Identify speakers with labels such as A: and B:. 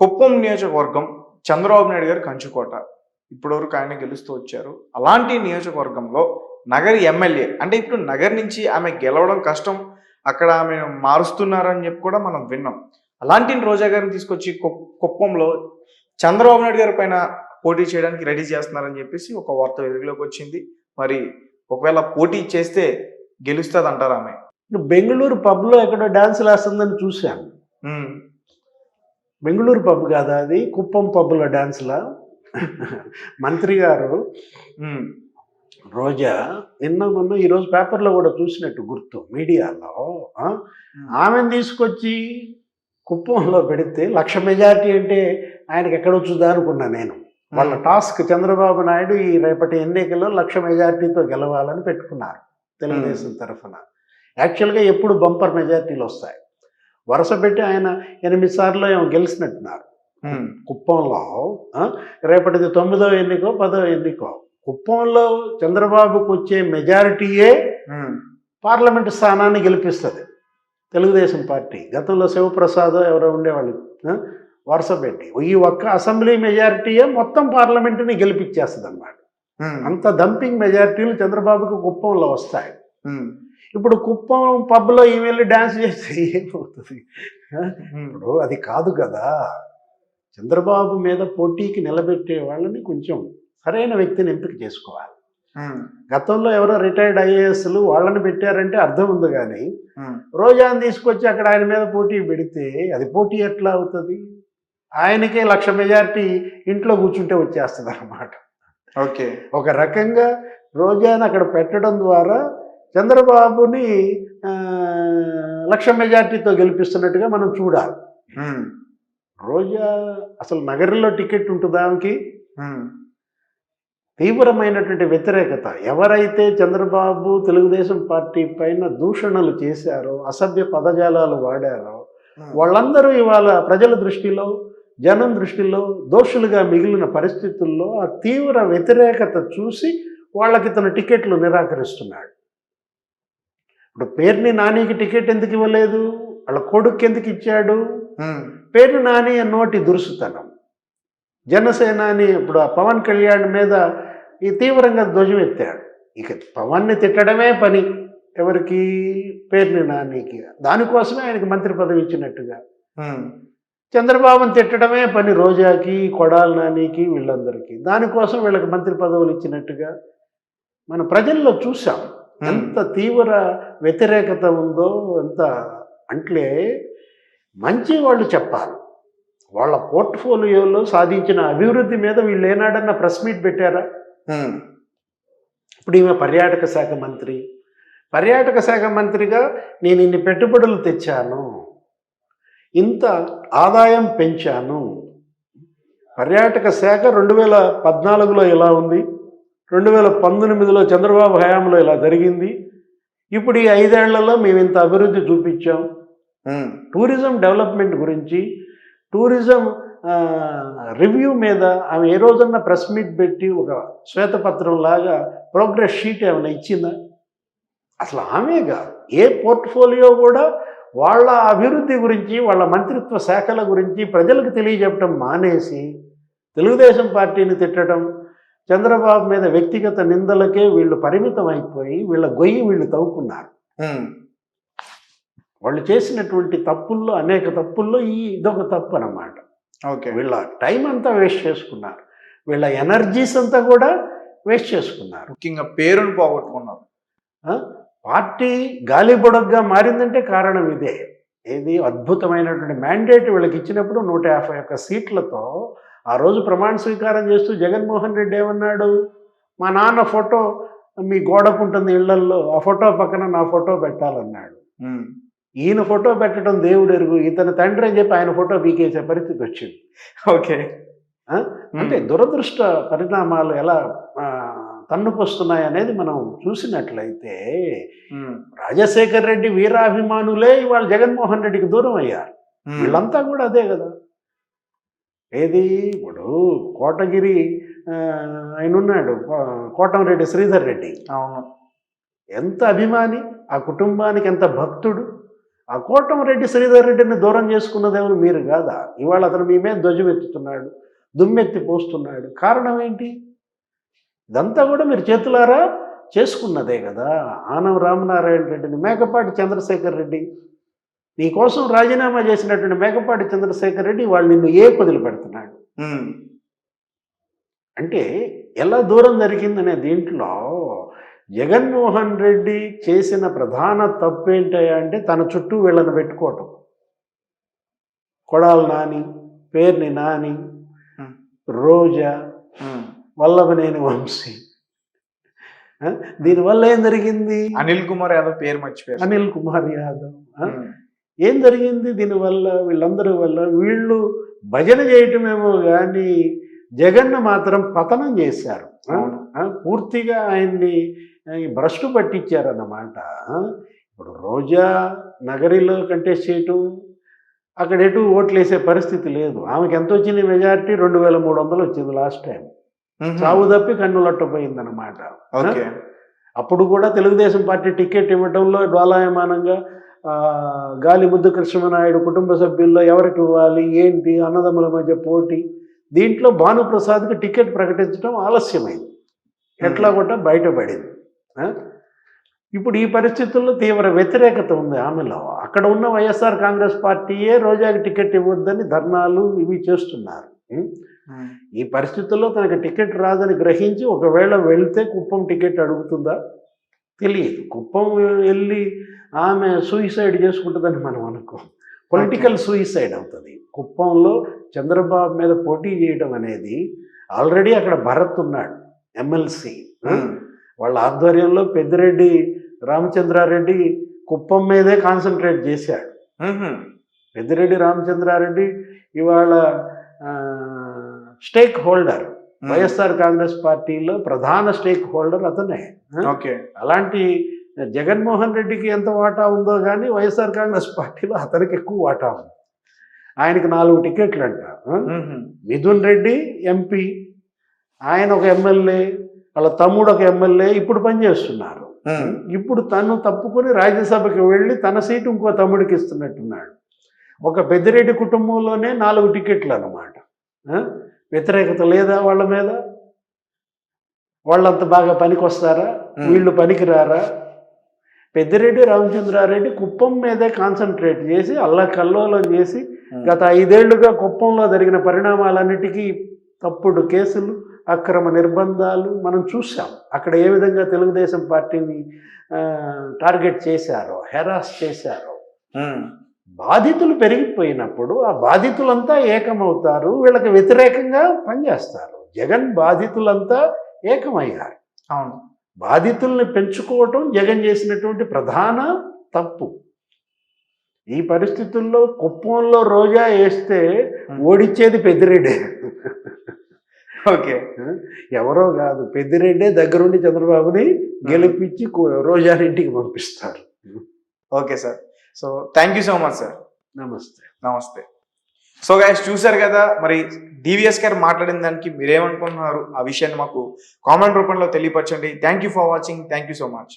A: కుప్పం నియోజకవర్గం చంద్రబాబు నాయుడు గారు కంచుకోట. ఇప్పటివరకు ఆయన గెలుస్తూ వచ్చారు. అలాంటి నియోజకవర్గంలో నగరి ఎమ్మెల్యే అంటే ఇప్పుడు నగర్ నుంచి ఆమె గెలవడం కష్టం. అక్కడ ఆమె మారుస్తున్నారని చెప్పి కూడా మనం విన్నాం. అలాంటి రోజా గారిని తీసుకొచ్చి కుప్పంలో చంద్రబాబు నాయుడు గారి పైన పోటీ చేయడానికి రెడీ చేస్తున్నారని చెప్పేసి ఒక వార్త వెలుగులోకి వచ్చింది. మరి ఒకవేళ పోటీ చేస్తే గెలుస్తదంటారా ఆమె?
B: బెంగుళూరు పబ్‌లో ఎక్కడో డాన్సులు వేస్తుందని చూశాను.
A: హ్మ్.
B: బెంగుళూరు పబ్ కాదా అది? కుప్పం పబ్‌లో డాన్సులా? మంత్రి గారు
A: హ్మ్.
B: రోజా నిన్న మొన్న ఈరోజు పేపర్‌లో కూడా చూసినట్టు గుర్తు మీడియాలో. ఆ! ఆమెను తీసుకొచ్చి కుప్పంలో పెడితే 1,00,000 మెజారిటీ అంటే ఆయనకి ఎక్కడొచ్చుదా అనుకున్నా నేను. వాళ్ళ టాస్క్ చంద్రబాబు నాయుడు ఈ రేపటి ఎన్నికల్లో 1,00,000 మెజారిటీతో గెలవాలని పెట్టుకున్నారు తెలుగుదేశం తరఫున. యాక్చువల్‌గా ఎప్పుడు బంపర్ మెజారిటీలు వస్తాయి. వరుస పెట్టి ఆయన 8 సార్లు ఏమో గెలిచినట్టున్నారు కుప్పంలో. రేపటిది 9వ ఎన్నికో 10వ ఎన్నికో. కుప్పంలో చంద్రబాబుకు వచ్చే మెజారిటీయే పార్లమెంటు స్థానాన్ని గెలిపిస్తుంది తెలుగుదేశం పార్టీ. గతంలో శివప్రసాద్ ఎవరో ఉండేవాళ్ళు వరుస పెట్టి ఈ ఒక్క అసెంబ్లీ మెజారిటీయే మొత్తం పార్లమెంటుని గెలిపించేస్తుంది అన్నమాట. అంత డంపింగ్ మెజారిటీలు చంద్రబాబుకు కుప్పంలో వస్తాయి. ఇప్పుడు కుప్పం పబ్లో ఈమె వెళ్ళి డ్యాన్స్ చేస్తే ఏమవుతుంది? ఇప్పుడు అది కాదు కదా. చంద్రబాబు మీద పోటీకి నిలబెట్టే వాళ్ళని కొంచెం సరైన వ్యక్తిని ఎంపిక చేసుకోవాలి. గతంలో ఎవరో రిటైర్డ్ ఐఏఎస్లు వాళ్ళని పెట్టారంటే అర్థం ఉంది, కానీ రోజాని తీసుకొచ్చి అక్కడ ఆయన మీద పోటీ పెడితే అది పోటీ ఎట్లా అవుతుంది? ఆయనకే 1,00,000 మెజారిటీ ఇంట్లో కూర్చుంటే వచ్చేస్తుంది అన్నమాట.
A: ఓకే,
B: ఒక రకంగా రోజాని అక్కడ పెట్టడం ద్వారా చంద్రబాబుని 1,00,000 మెజార్టీతో గెలిపిస్తున్నట్టుగా మనం చూడాలి. రోజా అసలు నగరంలో టికెట్ ఉంటుందా ఆమెకి? తీవ్రమైనటువంటి వ్యతిరేకత. ఎవరైతే చంద్రబాబు తెలుగుదేశం పార్టీ పైన దూషణలు చేశారో, అసభ్య పదజాలాలు వాడారో వాళ్ళందరూ ఇవాళ ప్రజల దృష్టిలో, జనం దృష్టిలో దోషులుగా మిగిలిన పరిస్థితుల్లో ఆ తీవ్ర వ్యతిరేకత చూసి వాళ్ళకి తన టికెట్లు నిరాకరిస్తున్నాడు. ఇప్పుడు పేర్ని నానికి టికెట్ ఎందుకు ఇవ్వలేదు? వాళ్ళ కొడుకు ఎందుకు ఇచ్చాడు? పేర్ని నాని నోటి దురుసుతనం. జనసేనాని ఇప్పుడు ఆ పవన్ కళ్యాణ్ మీద ఈ తీవ్రంగా ధ్వజం ఎత్తాడు. ఇక పవన్ని తిట్టడమే పని ఎవరికి? పేర్ని నానికి. దానికోసమే ఆయనకి మంత్రి పదవి ఇచ్చినట్టుగా. చంద్రబాబుని తిట్టడమే పని రోజాకి, కొడాల నానికి, వీళ్ళందరికీ. దానికోసం వీళ్ళకి మంత్రి పదవులు ఇచ్చినట్టుగా మన ప్రజల్లో చూసాం. ఎంత తీవ్ర వ్యతిరేకత ఉందో. ఎంత అంటే మంచి వాళ్ళు చెప్పాలి. వాళ్ళ పోర్ట్ఫోలియోలో సాధించిన అభివృద్ధి మీద వీళ్ళు ఏనాడన్నా ప్రెస్ మీట్ పెట్టారా? ఇప్పుడు ఈమె పర్యాటక శాఖ మంత్రి. పర్యాటక శాఖ మంత్రిగా నేను ఇన్ని పెట్టుబడులు తెచ్చాను, ఇంత ఆదాయం పెంచాను. పర్యాటక శాఖ 2014లో ఎలా ఉంది, 2019లో చంద్రబాబు హయాంలో ఇలా జరిగింది, ఇప్పుడు ఈ 5 ఏళ్లలో మేము ఇంత అభివృద్ధి చూపించాం. టూరిజం డెవలప్మెంట్ గురించి, టూరిజం రివ్యూ మీద ఆమె ఏ రోజన్నా ప్రెస్ మీట్ పెట్టి ఒక శ్వేతపత్రం లాగా ప్రోగ్రెస్ షీట్ ఏమైనా ఇచ్చిందా? అసలు ఆమె కాదు. ఏ పోర్ట్ఫోలియో కూడా వాళ్ళ అభివృద్ధి గురించి, వాళ్ళ మంత్రిత్వ శాఖల గురించి ప్రజలకు తెలియజెప్పడం మానేసి తెలుగుదేశం పార్టీని తిట్టడం, చంద్రబాబు మీద వ్యక్తిగత నిందలకే వీళ్ళు పరిమితం అయిపోయి వీళ్ళ గొయ్యి వీళ్ళు తవ్వుకున్నారు. వాళ్ళు చేసినటువంటి తప్పుల్లో, అనేక తప్పుల్లో ఇదొక తప్పు అన్నమాట.
A: ఓకే, వీళ్ళ
B: టైం అంతా వేస్ట్ చేసుకున్నారు, వీళ్ళ ఎనర్జీస్ అంతా కూడా వేస్ట్ చేసుకున్నారు.
A: ముఖ్యంగా పేరును పోగొట్టుకున్నారు.
B: పార్టీ గాలిబొడగ్గా మారిందంటే కారణం ఇదే. ఏది అద్భుతమైనటువంటి మ్యాండేట్ వీళ్ళకి ఇచ్చినప్పుడు 151 సీట్లతో ఆ రోజు ప్రమాణ స్వీకారం చేస్తూ జగన్మోహన్ రెడ్డి ఏమన్నాడు? మా నాన్న ఫోటో మీ గోడకుంటుంది ఇళ్లల్లో, ఆ ఫోటో పక్కన నా ఫోటో పెట్టాలన్నాడు. ఈయన ఫోటో పెట్టడం దేవుడు ఎరుగు, ఇతని తండ్రి అని చెప్పి ఆయన ఫోటో పీకేసే పరిస్థితి వచ్చింది.
A: ఓకే,
B: అంటే దురదృష్ట పరిణామాలు ఎలా తన్నుకొస్తున్నాయి అనేది మనం చూసినట్లయితే రాజశేఖర్ రెడ్డి వీరాభిమానులే ఇవాళ జగన్మోహన్ రెడ్డికి దూరం అయ్యారు. వీళ్ళంతా కూడా అదే కదా. ఏది ఇప్పుడు కోటగిరి ఆయన ఉన్నాడు, కోటంరెడ్డి శ్రీధర్ రెడ్డి.
A: అవును,
B: ఎంత అభిమాని, ఆ కుటుంబానికి ఎంత భక్తుడు. ఆ కోటమిరెడ్డి శ్రీధర్ రెడ్డిని దూరం చేసుకున్నదేమో మీరు కాదా? ఇవాళ అతను మీ మీద ధ్వజం ఎత్తుతున్నాడు, దుమ్మెత్తి పోస్తున్నాడు. కారణం ఏంటి? ఇదంతా కూడా మీరు చేతులారా చేసుకున్నదే కదా. ఆనం రామనారాయణ రెడ్డిని మేకపాటి చంద్రశేఖర్ రెడ్డి నీ కోసం రాజీనామా చేసినటువంటి మేకపాటి చంద్రశేఖర్ రెడ్డి వాళ్ళు నిన్ను వదిలిపెడుతున్నాడు. అంటే ఎలా దూరం జరిగిందనే దీంట్లో జగన్మోహన్ రెడ్డి చేసిన ప్రధాన తప్పు ఏంటయ్యా అంటే తన చుట్టూ వీళ్ళని పెట్టుకోవటం. కొడాలి నాని, పేర్ని నాని, రోజా, వల్లభనేని వంశీ. దీనివల్ల ఏం జరిగింది?
A: అనిల్ కుమార్ యాదవ్ పేరు మర్చిపోయారు.
B: అనిల్ కుమార్ యాదవ్. ఏం జరిగింది దీనివల్ల? వీళ్ళందరి వల్ల వీళ్ళు భజన చేయటమేమో కానీ జగన్ను మాత్రం పతనం చేశారు. పూర్తిగా ఆయన్ని భ్రష్టు పట్టించారన్నమాట. ఇప్పుడు రోజా నగరిలో కంటెస్ట్ చేయటం, అక్కడ ఎటు ఓట్లు వేసే పరిస్థితి లేదు. ఆమెకి ఎంత వచ్చింది మెజారిటీ? 2300 వచ్చింది లాస్ట్ టైం. చావు తప్పి కన్నులట్టపోయిందన్నమాట. అప్పుడు కూడా తెలుగుదేశం పార్టీ టికెట్ ఇవ్వడంలో డోలాయమానంగా గాలి ముద్దు కృష్ణనాయుడు కుటుంబ సభ్యుల్లో ఎవరికి ఇవ్వాలి ఏంటి అన్నదమ్ముల మధ్య పోటీ. దీంట్లో భానుప్రసాద్కి టికెట్ ప్రకటించడం ఆలస్యమైంది, ఎట్లా కూడా బయటపడింది. ఇప్పుడు ఈ పరిస్థితుల్లో తీవ్ర వ్యతిరేకత ఉంది ఆమెలో. అక్కడ ఉన్న వైఎస్ఆర్ కాంగ్రెస్ పార్టీయే రోజాకి టికెట్ ఇవ్వద్దని ధర్నాలు ఇవి చేస్తున్నారు. ఈ పరిస్థితుల్లో తనకు టికెట్ రాదని గ్రహించి ఒకవేళ వెళ్తే కుప్పం టికెట్ అడుగుతుందా తెలియదు. కుప్పం వెళ్ళి ఆమె సూయిసైడ్ చేసుకుంటుందని మనం అనుకో, పొలిటికల్ సూయిసైడ్ అవుతుంది. కుప్పంలో చంద్రబాబు మీద పోటీ చేయడం అనేది ఆల్రెడీ అక్కడ భరత్ ఉన్నాడు ఎమ్మెల్సీ. వాళ్ళ ఆధ్వర్యంలో పెద్దిరెడ్డి రామచంద్రారెడ్డి కుప్పం మీదే కాన్సన్ట్రేట్ చేశాడు. పెద్దిరెడ్డి రామచంద్రారెడ్డి ఇవాళ స్టేక్ హోల్డర్, వైఎస్ఆర్ కాంగ్రెస్ పార్టీలో ప్రధాన స్టేక్ హోల్డర్ అతనే. అలాంటి జగన్మోహన్ రెడ్డికి ఎంత వాటా ఉందో కానీ వైఎస్ఆర్ కాంగ్రెస్ పార్టీలో అతనికి ఎక్కువ వాటా ఉంది. ఆయనకి 4 టికెట్లు అంట. మిథున్ రెడ్డి ఎంపీ, ఆయన ఒక ఎమ్మెల్యే, వాళ్ళ తమ్ముడు ఒక ఎమ్మెల్యే ఇప్పుడు పనిచేస్తున్నారు. ఇప్పుడు తను తప్పుకొని రాజ్యసభకి వెళ్ళి తన సీటు ఇంకో తమ్ముడికి ఇస్తున్నట్టున్నాడు. ఒక పెద్దిరెడ్డి కుటుంబంలోనే 4 టికెట్లు అన్నమాట. వ్యతిరేకత లేదా వాళ్ళ మీద? వాళ్ళంత బాగా పనికొస్తారా? వీళ్ళు పనికిరారా? పెద్దిరెడ్డి రామచంద్రారెడ్డి కుప్పం మీదే కాన్సన్ట్రేట్ చేసి అల్లకల్లోలం చేసి గత 5 ఏళ్లుగా కుప్పంలో జరిగిన పరిణామాలన్నిటికీ తప్పుడు కేసులు, అక్రమ నిర్బంధాలు మనం చూసాం. అక్కడ ఏ విధంగా తెలుగుదేశం పార్టీని టార్గెట్ చేశారో, హెరాస్ చేశారో. బాధితులు పెరిగిపోయినప్పుడు ఆ బాధితులంతా ఏకమవుతారు, వీళ్ళకి వ్యతిరేకంగా పనిచేస్తారు. జగన్ బాధితులంతా ఏకమయ్యారు.
A: అవును,
B: బాధితుల్ని పెంచుకోవటం జగన్ చేసినటువంటి ప్రధాన తప్పు. ఈ పరిస్థితుల్లో కుప్పంలో రోజా వేస్తే ఓడిచ్చేది పెద్దిరెడ్డి. ఎవరో కాదు, పెద్దిరెడ్డే దగ్గరుండి చంద్రబాబుని గెలిపించి రోజారింటికి పంపిస్తారు.
A: Okay sir, so thank you so much sir.
B: నమస్తే.
A: సో గైస్, చూశారు కదా, మరి డివిఎస్ గారు మాట్లాడిన దానికి మీరేమనుకుంటున్నారు ఆ విషయాన్ని మాకు కామెంట్ రూపంలో తెలియపరచండి. Thank you for watching. Thank you so much.